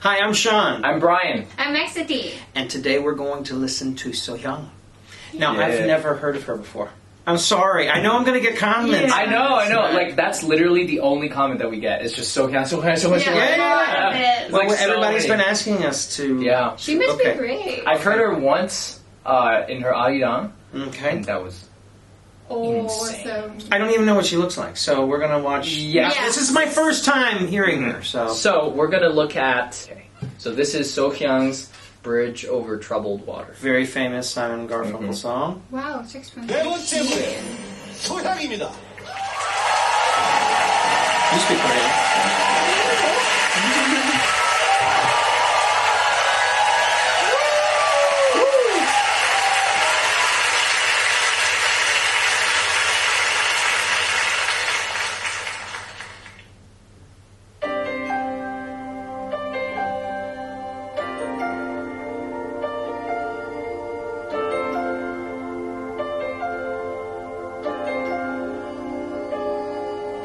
Hi, I'm Sean. I'm Bryan. I'm Axity. And today we're going to listen to Sohyang. Now, Yeah. I've never heard of her before. I'm sorry. I know I'm going to get comments. Yeah. I know. Like, that's literally the only comment that we get. It's just Sohyang. Yeah. Well, Like, everybody's so been many. asking us to... Yeah. She must be great. I've heard her once in her Arirang, Okay. and that was... Awesome. I don't even know what she looks like, so we're going to watch... Yeah. This is my first time hearing her, so... So, we're going to look at... Okay. So, this is Sohyang's Bridge Over Troubled Water. Very famous Simon Garfunkel song. Wow, it's expensive. 네 번째 무대 소향입니다. You speak Korean.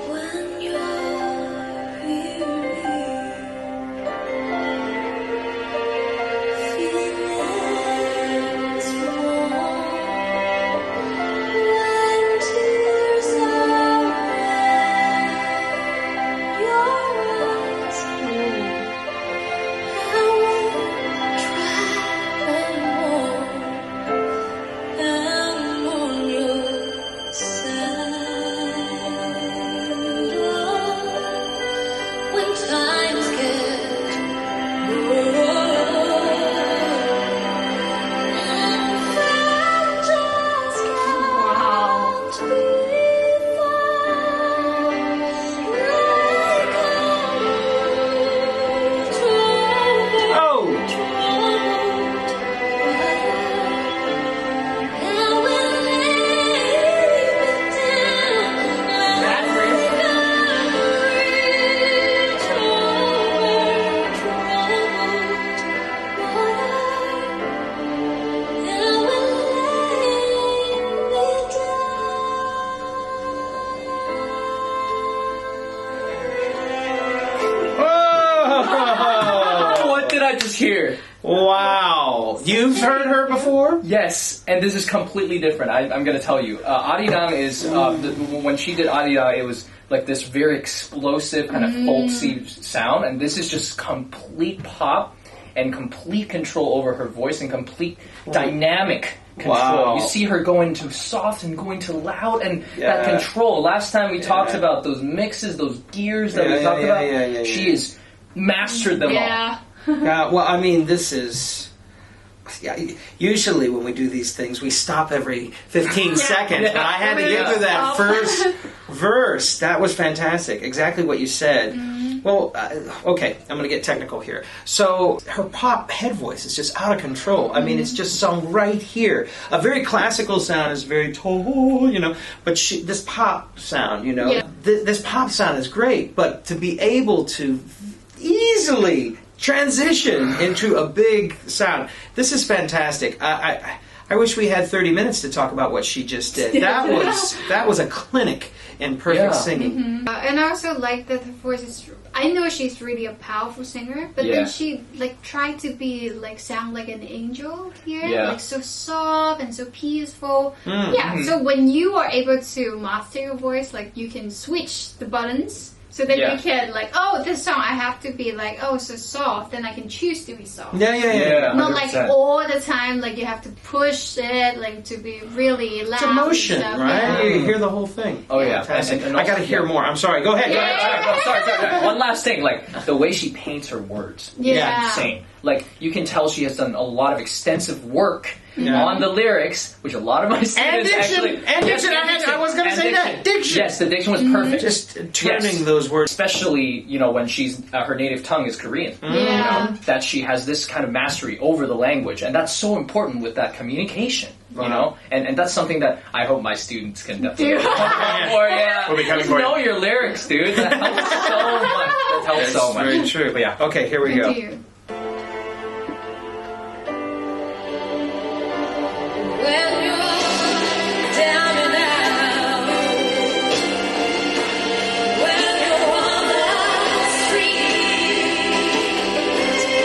When you're weary, feelings wrong, when tears are red, your eyes I won't try anymore. I'm on your side. When times get rough, and fragile skies be fine, like Oh! Oh! What did I just hear? Wow! You've heard her before? Yes, and this is completely different. I'm going to tell you. Arirang is, when she did Arirang, it was like this very explosive kind of folksy sound, and this is just complete pop and complete control over her voice and complete dynamic control. Wow. You see her going to soft and going to loud, and Yeah. that control. Last time we talked Yeah. about those mixes, those gears that Yeah, we talked yeah, about. yeah, yeah, She yeah. has mastered them all. Yeah. Yeah, well, I mean, this is... Yeah, usually when we do these things, we stop every 15 seconds, but I had to give her that first verse. That was fantastic. Exactly what you said. Well, okay, I'm going to get technical here. So her pop head voice is just out of control. I mean, it's just sung right here. A very classical sound is very tall, you know, but this pop sound, you know, Yeah. this pop sound is great, but to be able to easily transition into a big sound. This is fantastic. I wish we had 30 minutes to talk about what she just did. That was a clinic in perfect Yeah. singing. And I also like that her voice is. I know she's really a powerful singer, but Yeah. then she like tried to be like sound like an angel here, Yeah. like so soft and so peaceful. Mm. Yeah. So when you are able to master your voice, like you can switch the buttons. So that Yeah. you can like, oh, this song I have to be like, oh, so soft. Then I can choose to be soft. Yeah. Not like 100%. all the time, like you have to push it, like to be really loud. It's emotion, and stuff. right? Yeah. You hear the whole thing. Oh, yeah. Fantastic. And I got to also- hear yeah. more. I'm sorry. Go ahead. Go ahead. Sorry. One last thing, like the way she paints her words. Yeah. Insane. Like you can tell she has done a lot of extensive work Yeah. on the lyrics, which a lot of my students diction. actually. And Yes, diction. I was gonna And say that. Diction. Yes, the diction was perfect. Just turning Yes. those words. Especially, you know, when she's her native tongue is Korean. Mm. Yeah. You know, that she has this kind of mastery over the language, and that's so important with that communication. You Wow. know, and that's something that I hope my students can definitely. Yeah. Or yeah, We'll be coming just for you. know your lyrics, dude. That helps so much. That helps so much. Very true. But yeah. Okay, here we go. Continue. When you're down and out, when you're on the street,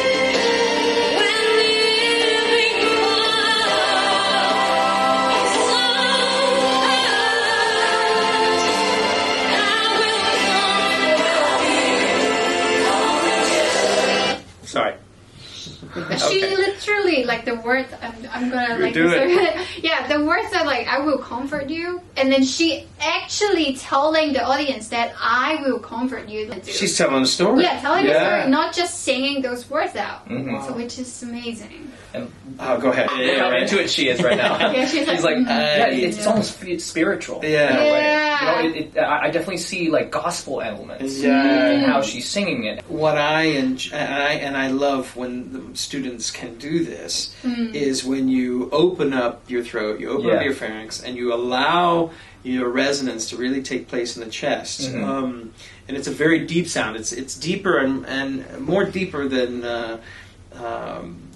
But she literally, like the words, I'm gonna like do it. yeah, the words are like, I will comfort you. And then she actually telling the audience that I will comfort you. She's telling a story. Yeah, telling a story, not just singing those words out. Mm-hmm. So which is amazing. And Go ahead. look how into it she is right now. Yeah, she's like, yeah, it's almost spiritual. Yeah. In a way. Yeah. You know, I definitely see like gospel elements Yeah. in how she's singing it. What I love when the students can do this is when you open up your throat, you open up your pharynx, and you allow your resonance to really take place in the chest. And it's a very deep sound. It's deeper and more deeper than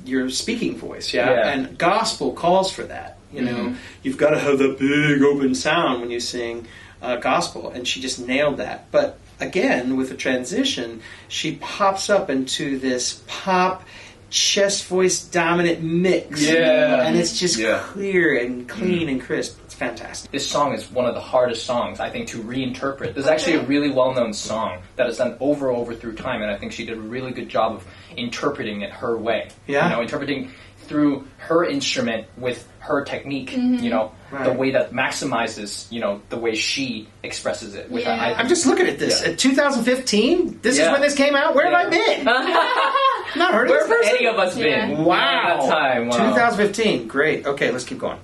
your speaking voice. Yeah? And gospel calls for that. You know, you've got to have that big open sound when you sing gospel, and she just nailed that. But again, with the transition, she pops up into this pop chest voice dominant mix. Yeah. And it's just clear and clean and crisp. It's fantastic. This song is one of the hardest songs, I think, to reinterpret. There's actually a really well-known song that is done over through time, and I think she did a really good job of interpreting it her way. Yeah. You know, interpreting through her instrument with her technique, you know, the way that maximizes, you know, the way she expresses it. Which I'm just looking at this. 2015? This is when this came out? Where have I been? Not heard of Where this have person? any of us been? Wow. That time. Wow. 2015. Great. Okay, let's keep going.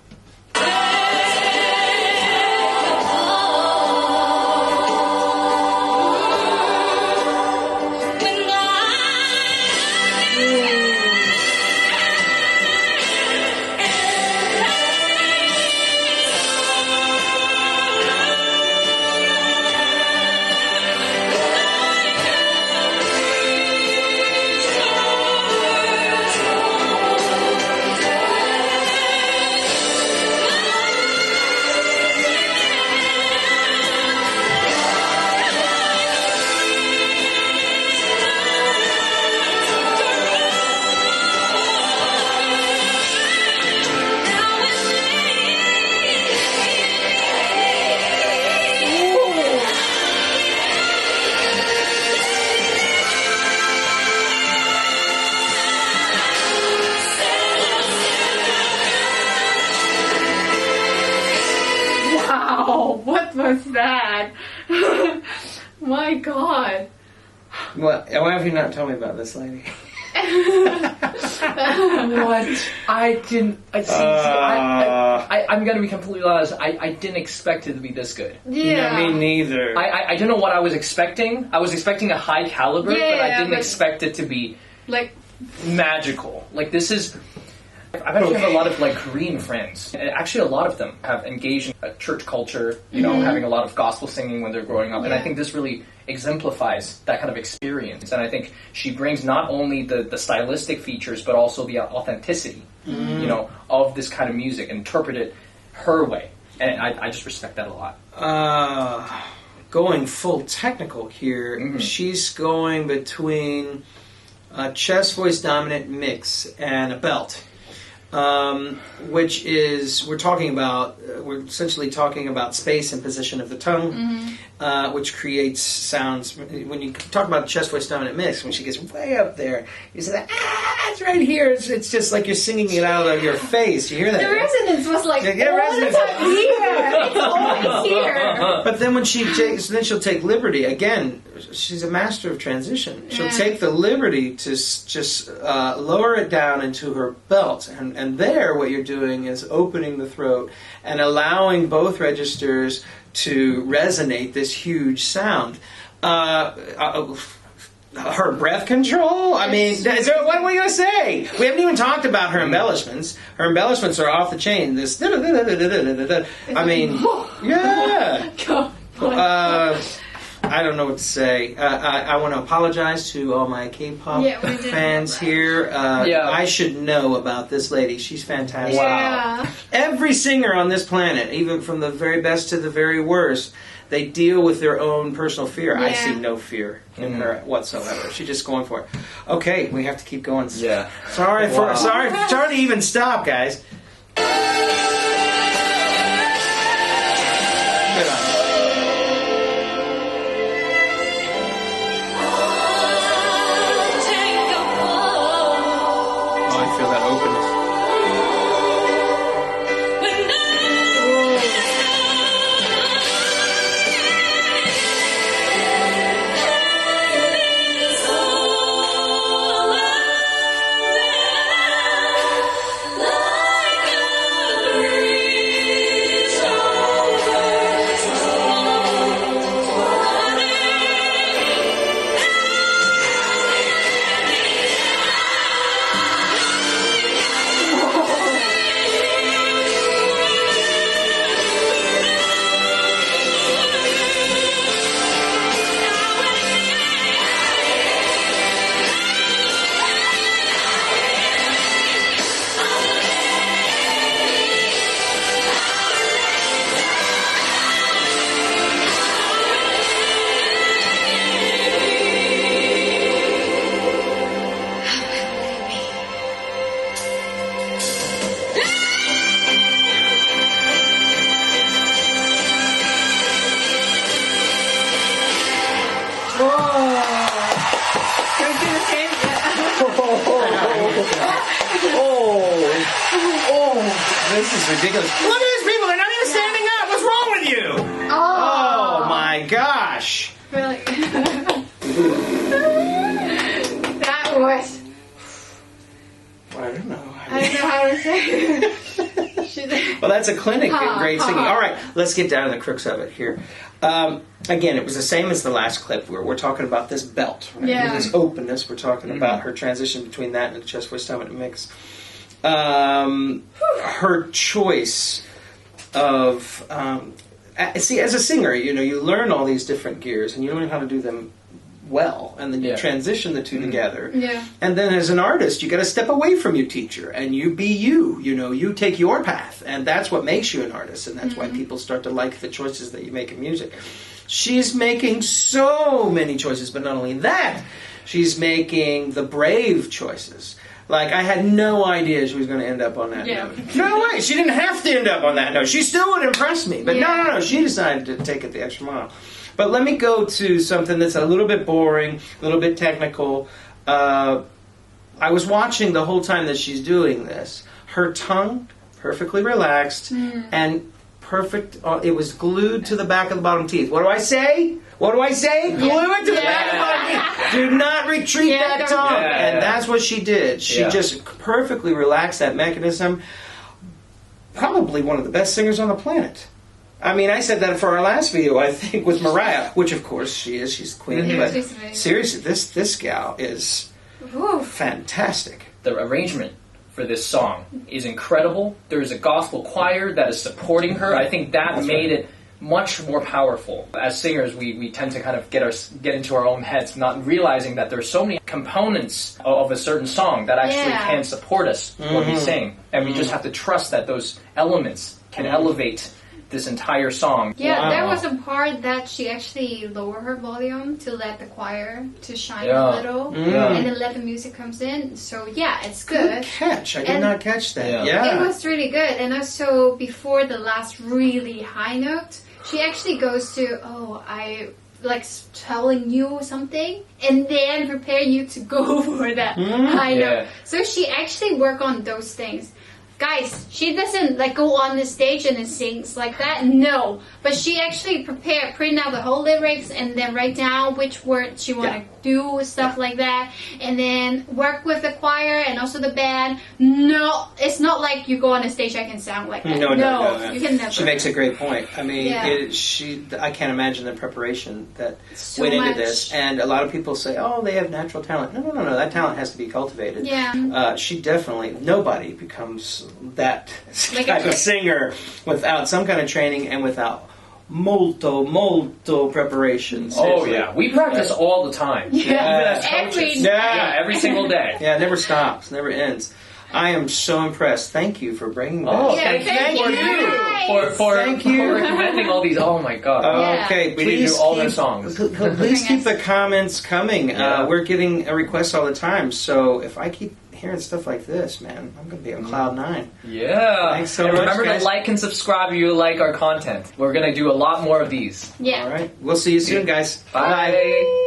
What was that? My God. Why have you not told me about this lady? What? I didn't. I'm gonna be completely honest. I didn't expect it to be this good. Yeah. Me neither. I don't know what I was expecting. I was expecting a high caliber, but I didn't expect it to be like magical. Like this is. I've actually have a lot of like Korean friends. And actually, a lot of them have engaged in church culture. You know, having a lot of gospel singing when they're growing up, and I think this really exemplifies that kind of experience. And I think she brings not only the stylistic features, but also the authenticity, you know, of this kind of music, and interpret it her way. And I just respect that a lot. Going full technical here, she's going between a chest voice dominant mix and a belt. Which is, we're essentially talking about space and position of the tongue, which creates sounds. When you talk about chest voice dominant mix, when she gets way up there, you say, it's right here. It's just like you're singing it out of your face. You hear that? the resonance was like all the time here. It's always here. But then when she'll take liberty again. She's a master of transition. She'll take the liberty to just lower it down into her belt, and there what you're doing is opening the throat and allowing both registers to resonate this huge sound. Her breath control? I mean, what are we going to say? We haven't even talked about her embellishments. Her embellishments are off the chain. This, I mean, yeah. I don't know what to say. I want to apologize to all my K-pop fans here. I should know about this lady. She's fantastic. Yeah. Every singer on this planet, even from the very best to the very worst, they deal with their own personal fear. I see no fear in her whatsoever. She's just going for it. Okay, we have to keep going. Yeah. Sorry to even stop, guys. Good on you. this is ridiculous. Look at these people. They're not even standing up. What's wrong with you? Oh my gosh. Really? That was. I don't know. I don't know how to say it. Well, that's a clinic in great singing. All right, let's get down to the crux of it here. Again, it was the same as the last clip where we're talking about this belt, right? Yeah. This openness. We're talking about her transition between that and the chest, voice, stomach mix. Her choice of see, as a singer, you learn all these different gears and you learn how to do them well, and then you transition the two together. Yeah. And then as an artist, you got to step away from your teacher and you be you. You take your path, and that's what makes you an artist, and that's why people start to like the choices that you make in music. She's making so many choices, but not only that, she's making the brave choices. Like, I had no idea she was going to end up on that note. No way! She didn't have to end up on that note. She still would impress me. But no. She decided to take it the extra mile. But let me go to something that's a little bit boring, a little bit technical. I was watching the whole time that she's doing this. Her tongue, perfectly relaxed, and perfect. It was glued to the back of the bottom teeth. What do I say? Glue it to the back of the bottom teeth. Do not retreat that tongue. And that's what she did. She just perfectly relaxed that mechanism. Probably one of the best singers on the planet. I mean, I said that for our last video, I think, with Mariah, which of course she is. She's the queen. But seriously, this gal is fantastic. The arrangement for this song is incredible. There's a gospel choir that is supporting her. I think that made it much more powerful. As singers, we tend to kind of get into our own heads, not realizing that there's so many components of a certain song that actually can support us when we sing. And we just have to trust that those elements can elevate this entire song. Yeah, there was a part that she actually lowered her volume to let the choir to shine a little, and then let the music comes in. So it's good. Good catch. I did not catch that. Yeah. It was really good. And also, before the last really high note, she actually goes to, I like telling you something, and then prepare you to go for that high note. So she actually worked on those things. Guys, she doesn't like go on the stage and then sings like that. No, but she actually print out the whole lyrics and then write down which words she want to do, stuff like that, and then work with the choir and also the band. No, it's not like you go on the stage I can sound like that. No, you can never. She makes a great point. I mean, I can't imagine the preparation that went into this. And a lot of people say, "Oh, they have natural talent." No. That talent has to be cultivated. Yeah. She definitely. Nobody becomes that type of singer without some kind of training and without molto preparation. Seriously. We practice all the time. Even as coaches. Every single day. It never stops, never ends. I am so impressed. Thank you for bringing that. Thank you for recommending all these. Oh my god. Okay, we need to do all their songs. Please keep the comments coming. We're getting a request all the time. So if I keep hearing stuff like this, man, I'm going to be on cloud 9. Yeah. Thanks so much, remember guys. to like and subscribe if you like our content. We're going to do a lot more of these. Yeah. All right. We'll see you soon, guys. Bye.